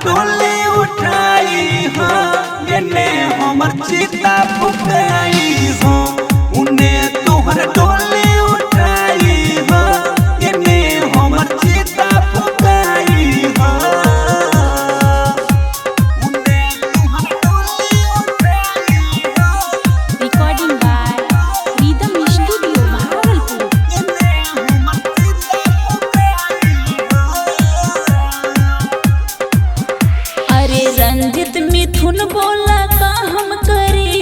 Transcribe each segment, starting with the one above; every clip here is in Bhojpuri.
डोली उठाई हो एने हमर चिता फुकाई हो उन्हें तोहर डोली उठाई हो एने हमर चिता फुकाई हो उन्हें तोहर डोली उठाई हो। Recording by Rhythm Studio, Bhagalpur. एने हमर चिता फुकाई हो। अरे रंजित मिथुन बोला का हम करे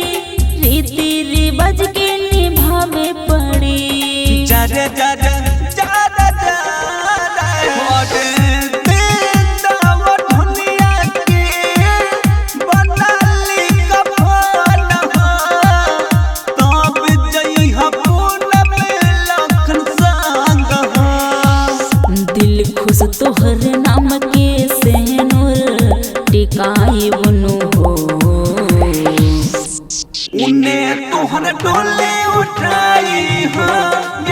रीति रिवाज के निभावे पड़ी। जरे जरे जरे जरे मोरे दिल दुनिया की बनाली कफन तब जई पूनम लखन संग दिल खुश तोहर नाम के सेनुर टिकाई बुनु हो उन्हें तोहर डोली उठाई हो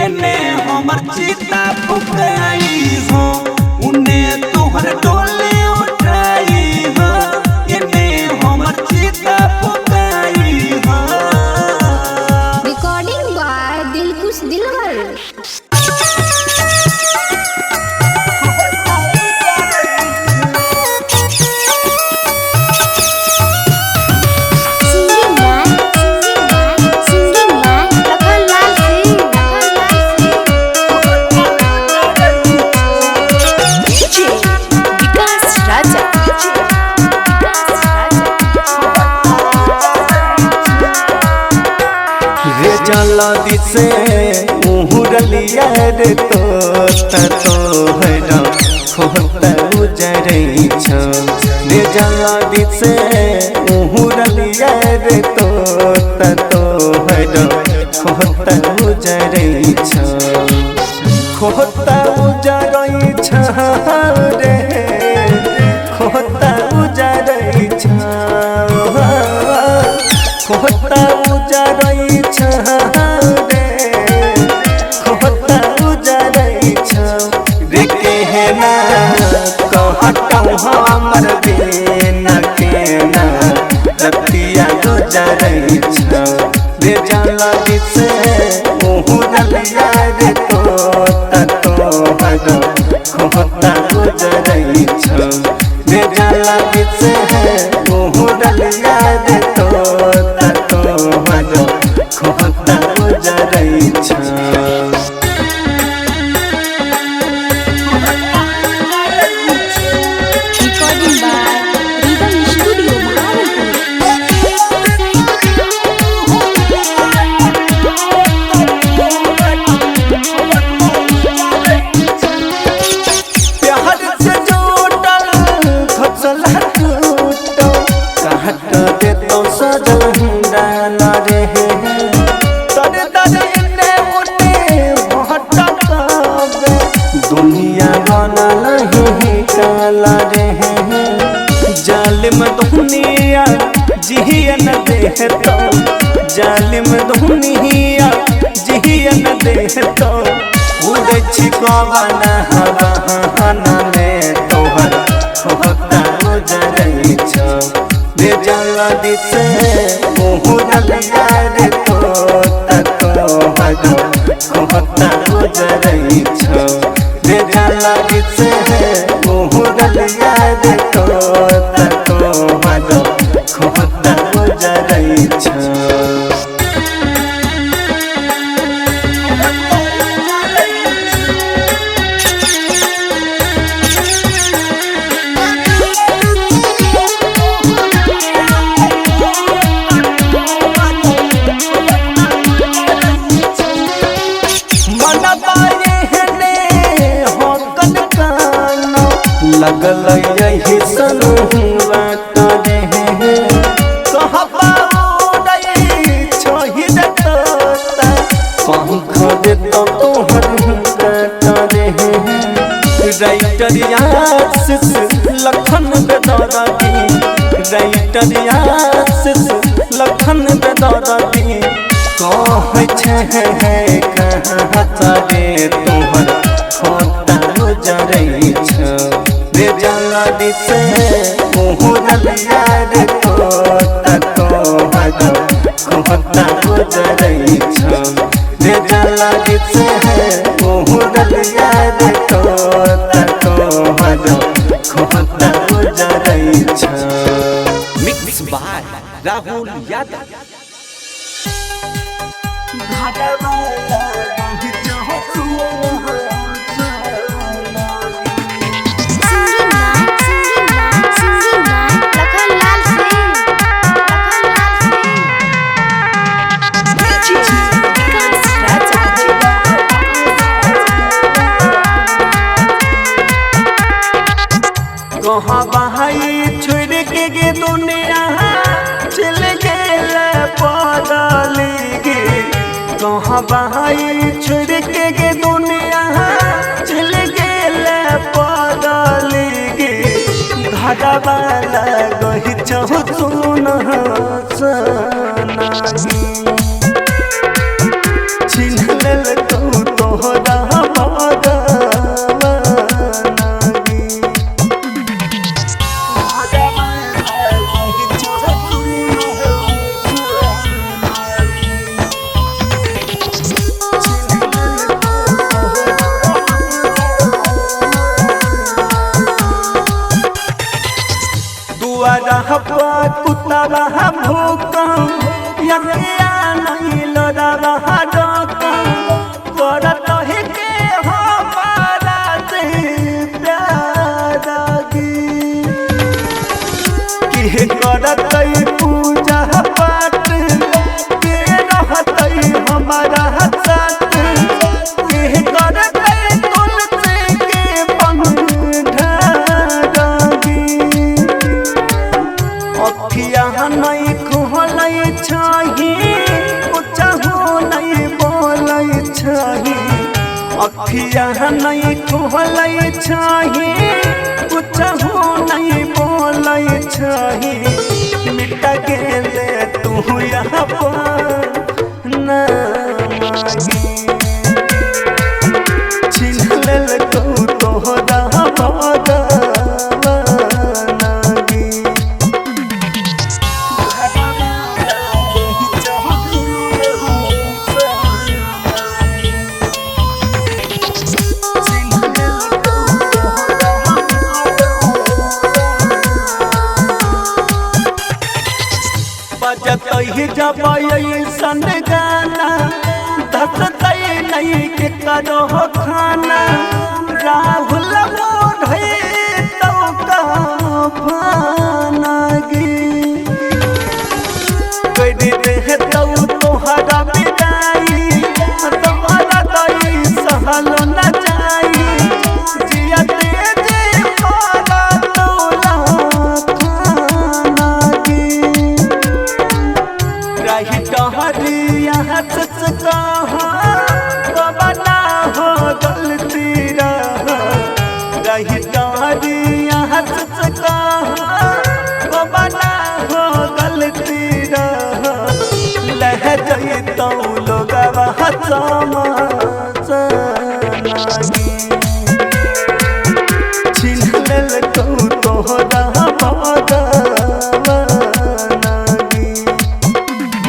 एने हमर चिता फुकाई हो उन्हें तोहर डोली उठाई हो एने हमर चिता फुकाई हो। रिकॉर्डिंग बाय दिलखुश दिलवर। चला दिसे मुहुरलिया रे तो हैरा खोता उजरई छ रे चला दिसे मुहुरलिया रे तो हैरा खोता उजरई छ खोता उजरई छ रे खोता उजरई छ खोता उजरई छ रे खोता उजरई छ रे केना कहतौ हमर बिन केना रतिया गुजरई छ रे जाला दिसे मुहुरलिया रे तो हर खोता उजरई छ रे जाला दिसे मुहुरलिया रे तो हर खोता उजरई छ। Recording by Rhythm Studio, Bhagalpur. प्यार से जोड़ल खसल टूटो काट दे तो सजंदा न रहे तरे तरे इन्ने मुटे भटकावे दुनिया बना नहीं काला रहे जालिम दुनिया जियन दे तो जालिम दुनिया जियन दे तो उड़ै छी कवना हवाना में तोहर खोता उजरई छ रे जाला दिसे मुहुरलिया रे तो हर खोता उजरई छ रे जाला दिसे मुहुरलिया रे तो हर खोता उजरई छ। लगल यही सनुवा रे कहबा उड़ई छहिद तोता पंख दे तो तोहर काट रे राइटर आशीष लखन बेदरदी राइटर आशीष लखन बेदरदी कहै छै कहाँ रे तोहर खोता उजरई छ रे जाला दिसे लागे से मुहरलिया देखो तको हरो खोता उजरई छ। Mix by Rahul Yadav. कहाँ बहाई छोड़ के गे दुनिया चल गेल बदली गे। कहाँ बहाई छोड़ के गे दुनिया चल गेल बदली गे। धागा वाला गही चौथुन सनागी चिन्ह लेल तोहरा कुत्ता भूका नहीं लड़ा करत के हमारा से प्यारी कि करत पूजा पाठ के रहत हमारा साथ के करत तुलसी के बंधागी। अखिया नहीं खोलै छही कुछहु नहीं बोलै छही। अखिया नहीं खोलै छही कुछहु नहीं बोलै छही। मिट गेले तू यहाँ पर नागी चिन्ह लेल तोहरा बदनागी। बजतही जब ऐसन गाना धसतई नहीं के करो खाना। राहुल मोढ़े तो भानागी कर दे तो तोहरा विदाई तुम्हारा दई सहल न जाई। जिया तेजे मारा तोला खानागी रही टहरिया सच कहा बना हो गलती रही टहरिया सच कहा बना हो गलती लह जई तो लोग समागी चिन्ह लेल तोहरा बदनागी।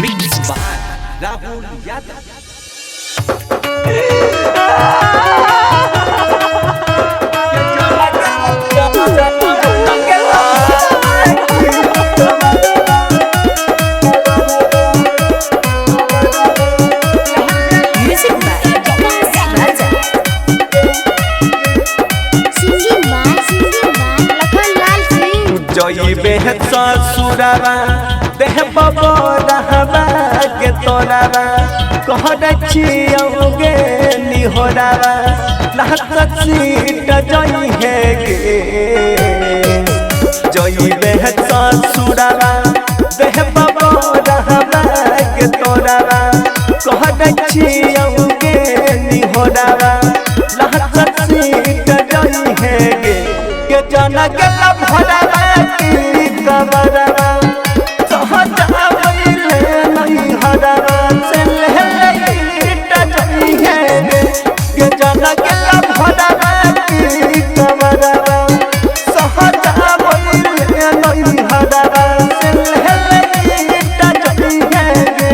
Mix by Rahul Yadav. जइबे ससुरवा देह बबरहबा के तोरावा कहर छियौगे निहोरावा लहत सीट जई है गे। जइबे ससुरवा देह बबरहबा के तोरावा कहर छियौगे निहोरावा लहत सीट जई है गे। के जाना गला भरावा की कमरवा सहजा मिले नहीं हरावा से लेट जई है के जाना गला भरावा की कमरवा सहजा मिले नहीं हरावा से लेट जई है के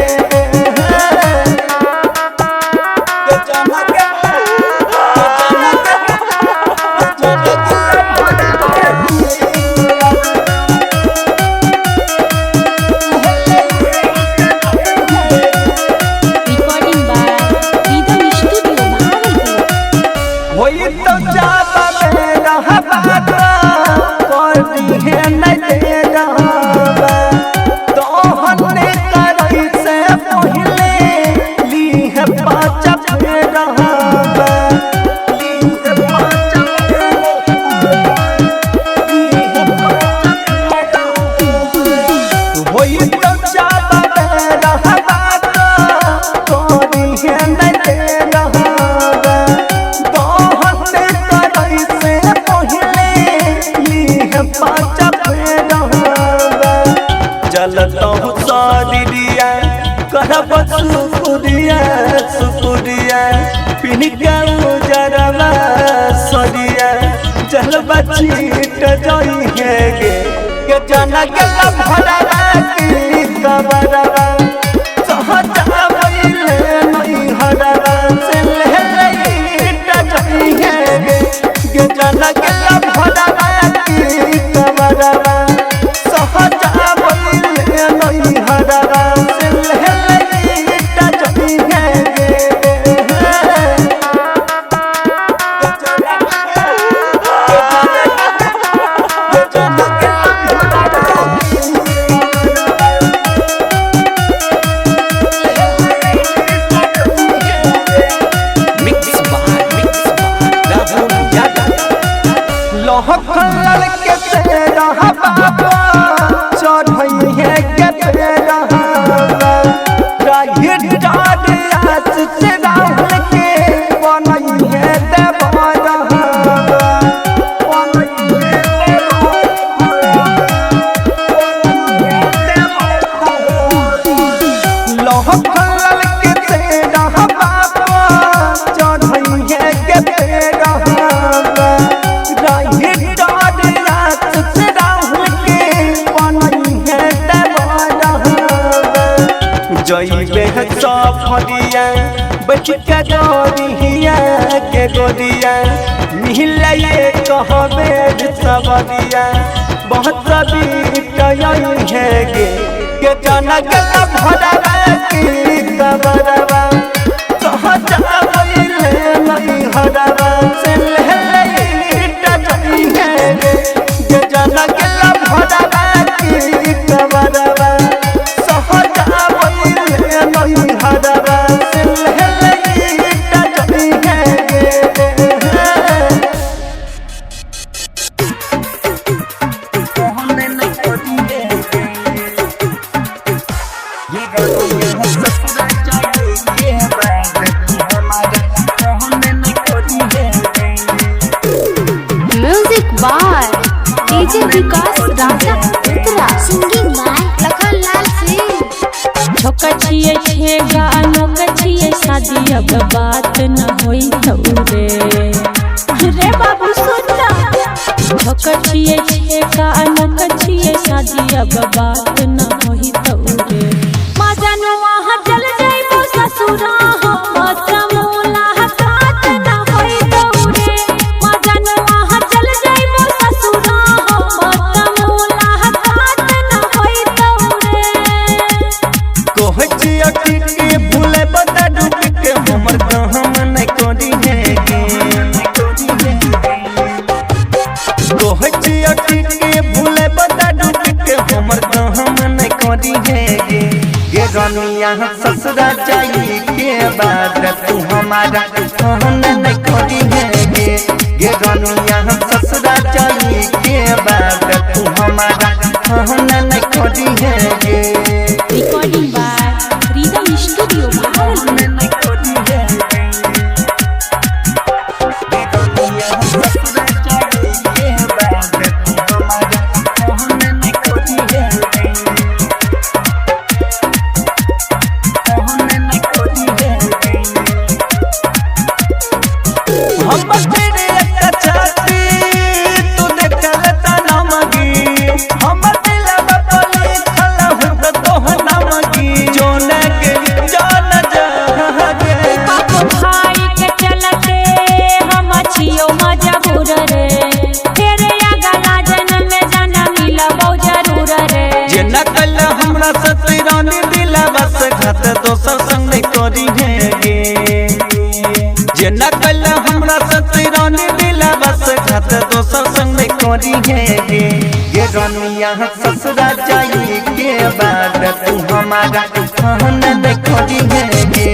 रहबा दोहते करई से पहिले लीह पाँच रहबा चलतौ शरीरिया करब सुकुरिया सुकुरिया पिन के उजरवा सरिया जलवा छीट जाई है के जाना के भरवा की कबरवा सहजा भइले नहीं हरवा से लहलईट जाई है के जाना के भरवा की कबरवा सहजा भइले नहीं हरवा से लहलईट जाई है लड़के से रहबा चढ़ई है के रहबा राहिर डाड आस से राहुल के बनई है देवा रहबा लड़के से रहबा चढ़ई है के रहबा जइबे सफरिया बैठ के गोरिया के गोरिया मिलए कहबे सबरिया बहुत बीत है के जाना के भरवा की कबरवा सहजा भइले नहीं हरवा से लहलईट जाई है के जाना के भरवा की कबरवा सहजा भइले नहीं हरवा से लहलईट जाई है music by DJ Vikas Raja उत्तरा सिंगिंग बाय लखनलाल सिंह छोका छिए छे गानो कछिए शादी अब बात न होई थौरे रे बाबू सुनना छोका छिए छे गानो कछिए शादी अब बात न होई थौरे मां जानो वहां चल जाइबो ससुरा हो मत मोला हाथ न होई थौरे मां जानो वहां चल जाइबो ससुरा हो मत मोला हाथ न होई थौरे कोहचिया के भूले बता डूब के हमर कहम नहीं कोरी है कोहचिया के भूले बता डूब के हमर कहम नहीं कोरी है ये रनिया ससुरा जाई के बाद तू हमारा कहम नहीं कोरी है ये रनिया ससुरा जाई के बाद तू हमारा कहम नहीं कोरी है recording by rhythm studio Bhagalpur हम तेरे एक चाहती तू देखल तना मगी हम दिलवा बोली खला हो तो नाम की जोन के जान जागे पापा भाई के चलते हम छियो मजबूर रे तेरे अगला जन्म में जन्म मिलबो जरूर रे जे नकल हमरा सतरानी दिलवा से घात दोसर संग नहीं करी है जे नकल हमरा सतरानी दिलवा से घात दोसर संग नहीं करी है ये रनिया ससुरा जाई के बाद तू हमारा कहन नहीं करी है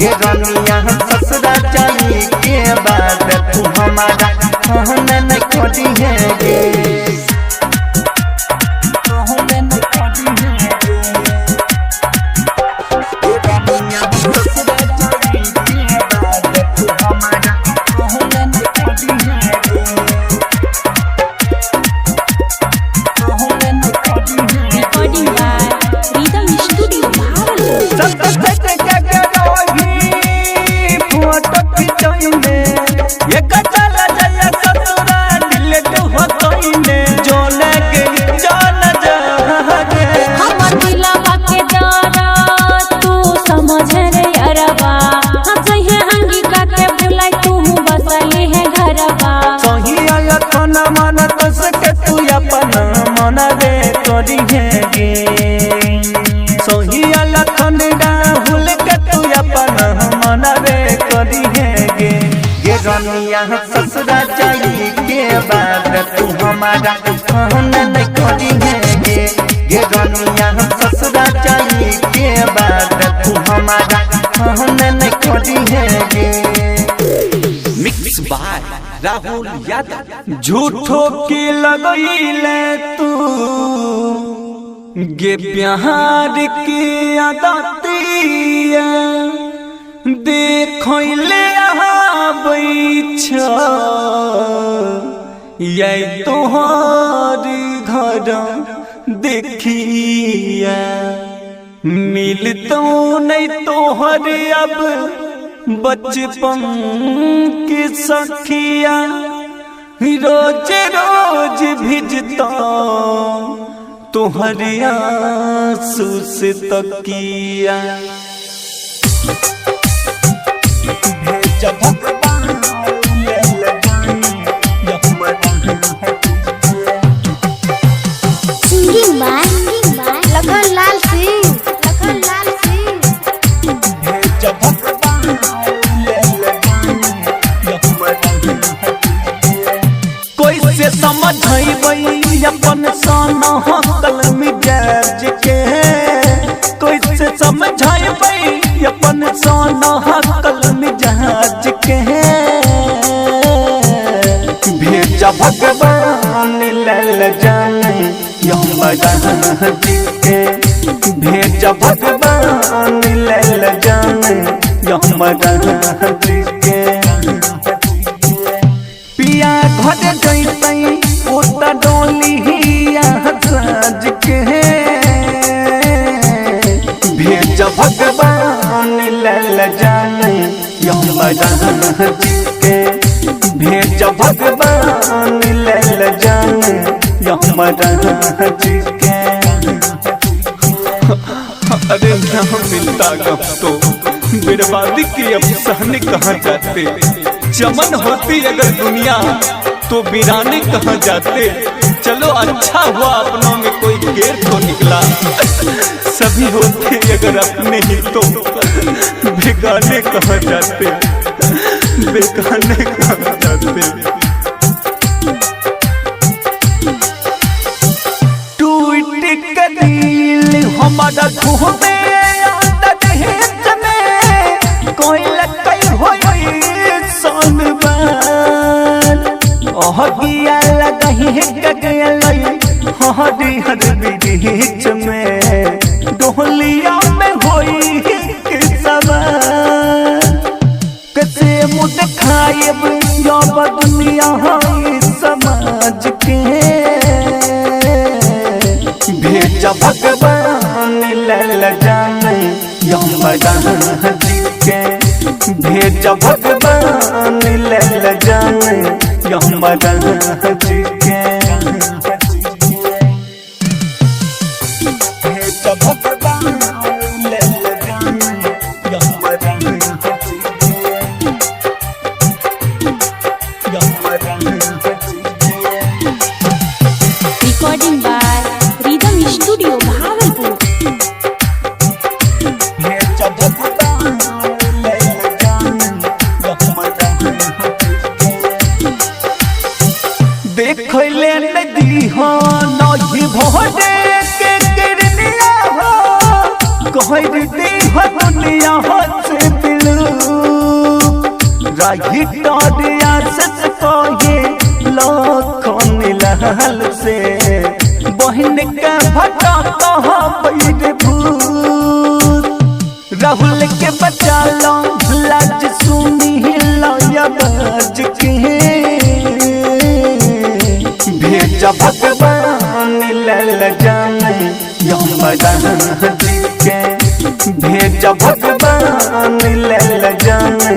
ये रनिया ससुरा जाई के बाद तू हमारा कहन नहीं करी है करी है गे रनिया ससुरा जाई के बाद तू हमारा कहन नहीं करी है गे रनिया ससुरा जाई के बाद तू हमारा कहन नहीं करी है गे। Mix by Rahul Yadav. झूठो के लगैले तू गे प्यार के आदतिया देखले आबैछ ये तोहर घर देखिया मिलतो नहीं तोहर अब बचपन के सखिया रोज रोज भिजता तोहर आंसू से तकिया सिंगिंग बाय लखन लाल सिंह। कोई से समझैबै अपन सन हकल मिजाज के कोई से समझैबै अपन सन हकल मिजाज के भेजा भगवान लल जाने यमराज के भेजा भगवान लल जाने यमराज के पिया घर जैतै ओता डोलिया साज के भेज भगवान लल जाने यमराज के भेज भगवान लल जाने यमराज के। अरे ना मिलता गप तो बर्बादी की अब सहने कहाँ जाते चमन होती अगर दुनिया तो वीराने कहाँ जाते। चलो अच्छा हुआ अपनों में कोई गैर तो निकला सभी होते अगर अपने ही तो बेगाने कहाँ जाते बेगाने कहाँ जाते। टूट के दिल हमारा घूमे कोई लकई होई सोनबार अहगिया लगही गगलई हरी हर बीच में डोलिया में होई के सवार कैसे मुँह दिखाएब जब दुनिया होई समाज के भेज भगवान लल जाने यमराज के भेज भगवान लल जाने यमराज के भेज भगवान लल जाने Yamraj recording by rhythm studio Bhagalpur. देखले नदी हो नही भोरे के गिरनिया हो कहर दी हो दुनिया हो से दिलू राही टोरिया सच को ये लोखन लाल से बहन के भटा कहाँ पैर भूत राहुल के बचा लो लाज सुनी लो बाज के भेज भगवान लल जाने यमराज के भेज भगवान लल जाने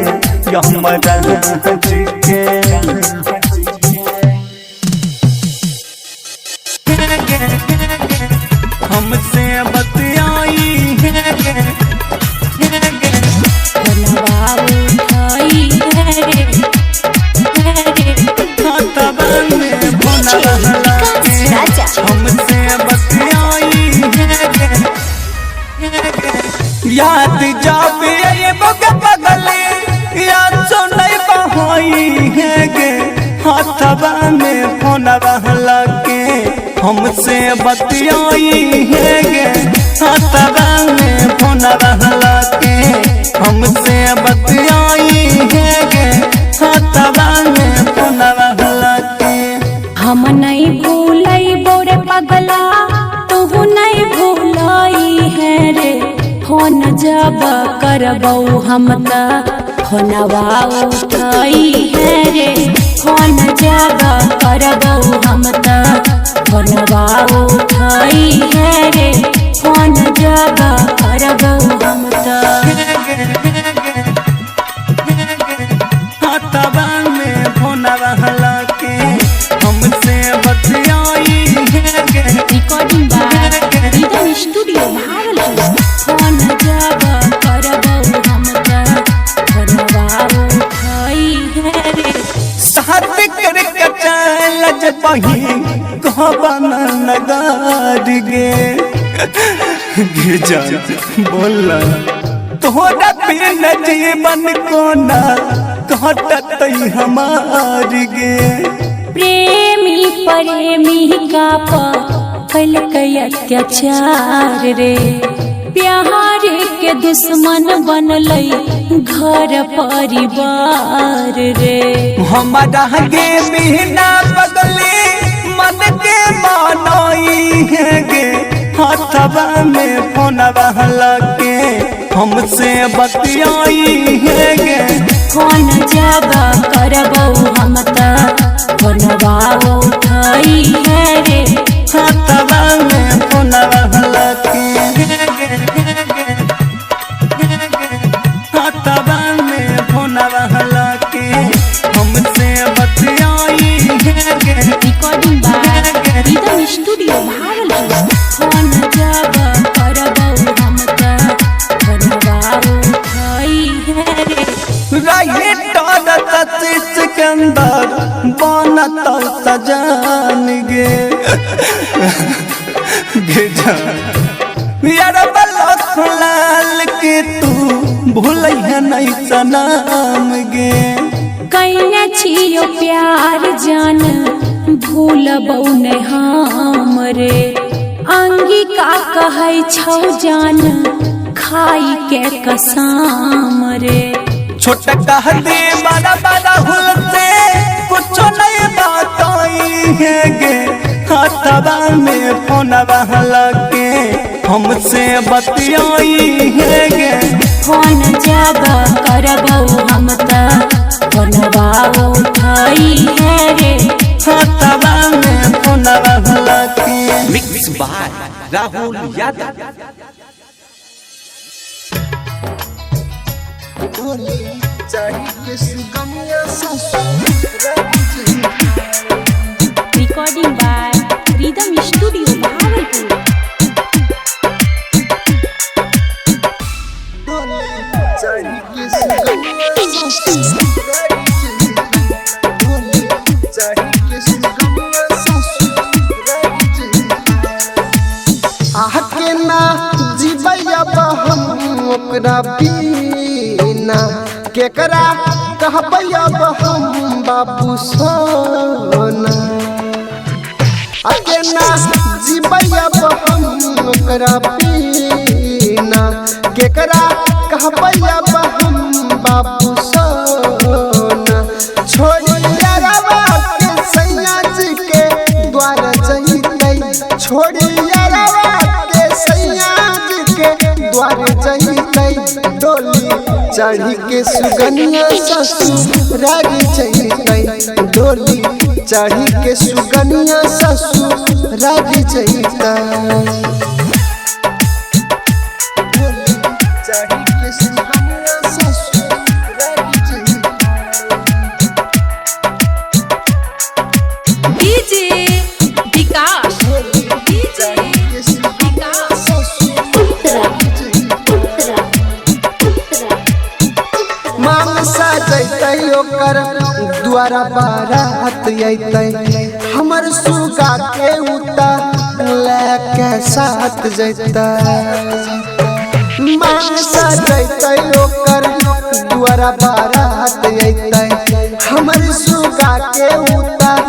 यमराज के। हमसे बतियाई हमसे बतियाई याद जाबे ये बगले में फोन रहला के हमसे बतियाई है गे हाथवा में फोन रहला के हमसे बतियाई है गे हाथवा में फोन रहला के हम नहीं भूलई बोरे पगला तू नहीं भूलई है रे फोन जब करबऊ हम त फोनवा उठाई है रे फोन जब करबऊ हम त फोनवा उठाई है रे फोन जब करबऊ हम त हाथवा में फोन रहला के हमसे बतियाई है गे recording by rhythm studio Bhagalpur phone जब करबऊ हम त फोनवा उठाई है रे साथ कर कचल जपही कहबन नगार गे जान बोला तोहरा बिन जीवन कोना कहत हमार गे प्रेमी प्रेमिका पल कई अत्याचार रे प्यार के दुश्मन बनलई घर परिवार रे हमारा गे बिना बगले मन के मानई है गे हाथवा में फोन रहला के हमसे बतियाई है गे फोन जब करबऊ हम त फोनवा उठाई है रे हाथवा में फोन रहला के हाथवा में फोन रहला के हमसे बतियाई है गे recording by rhythm studio Bhagalpur phone जब करबऊ हम त फोनवा उठाई है रे रही टोरत के अंदर बनत सजान गे यार लाल के तू भूल नहीं सनाम गे कैने छियो प्यार जान भूलबौ ने हम रे अंगिका कहै छौ जान खाई के कसम रे छोट कह दे बड़ा बड़ा हुल से कुछ नहीं बताई है गे हाथवा में फोन रहला के हमसे बतियाई है गे फोन जब करबऊ हम त फोनवा उठाई है रे हाथवा में फोन रहला के mix by Rahul Yadav recording by rhythm studio Bhagalpur आके ना जीवैया हम ओकरा बिना केकरा कहबैया हम बाबू सोना आके ना जीवैया हम ओकरा बिना केकरा कहबैया हम बाबू सोना छोड़ी यारवा के सैया जी के द्वार जइतै छोड़ी द्वार जइतै डोली चढ़ी के सुगनिया ससुराल जइतै डोली चढ़ी के सुगनिया ससुराल जइतै चढ़ी के सुगनिया ससुराल जइतै डीजे विकास ओकर द्वारा बारात अइतै हमर सुगा के उतर लेके साथ जइतै मान सजैतै ओकर द्वारा बारात अइतै हमर सुगा के उतर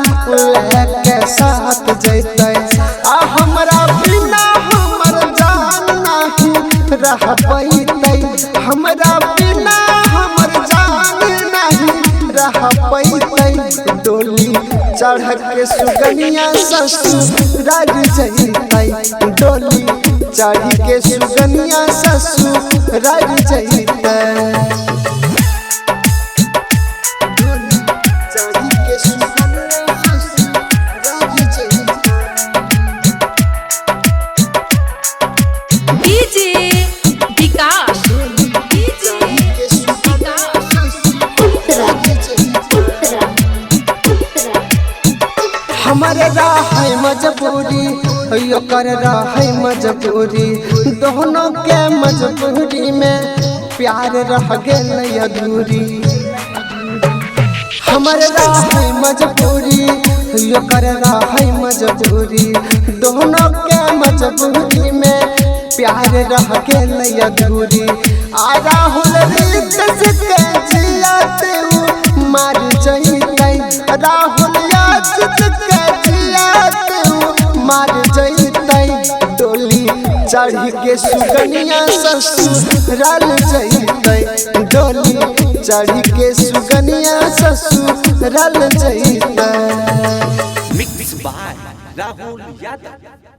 साथ जैतै आ हमरा बिना हमर जान नहीं रह पैतै हमरा बिना हमर जान नहीं रह पैतै डोली चढ़ के सुगनिया ससुराल जैतै डोली चढ़ के सुगनिया ससुराल जैतै हमारे राह मजबूरी ओकर राह मजबूरी दोनों के मजबूरी में प्यार रह गेल अधूरी हमारे राह मजबूरी ओकर राह मजबूरी दोनों के मजबूरी में प्यार रह गेल अधूरी आ राहुल रीत से जियाते मार जइतै राहुल मार जइतै डोली चढ़ के सुगनिया ससुराल जइतै डोली चढ़ के सुगनिया ससुराल जइतै मिक्स बाय राहुल यादव।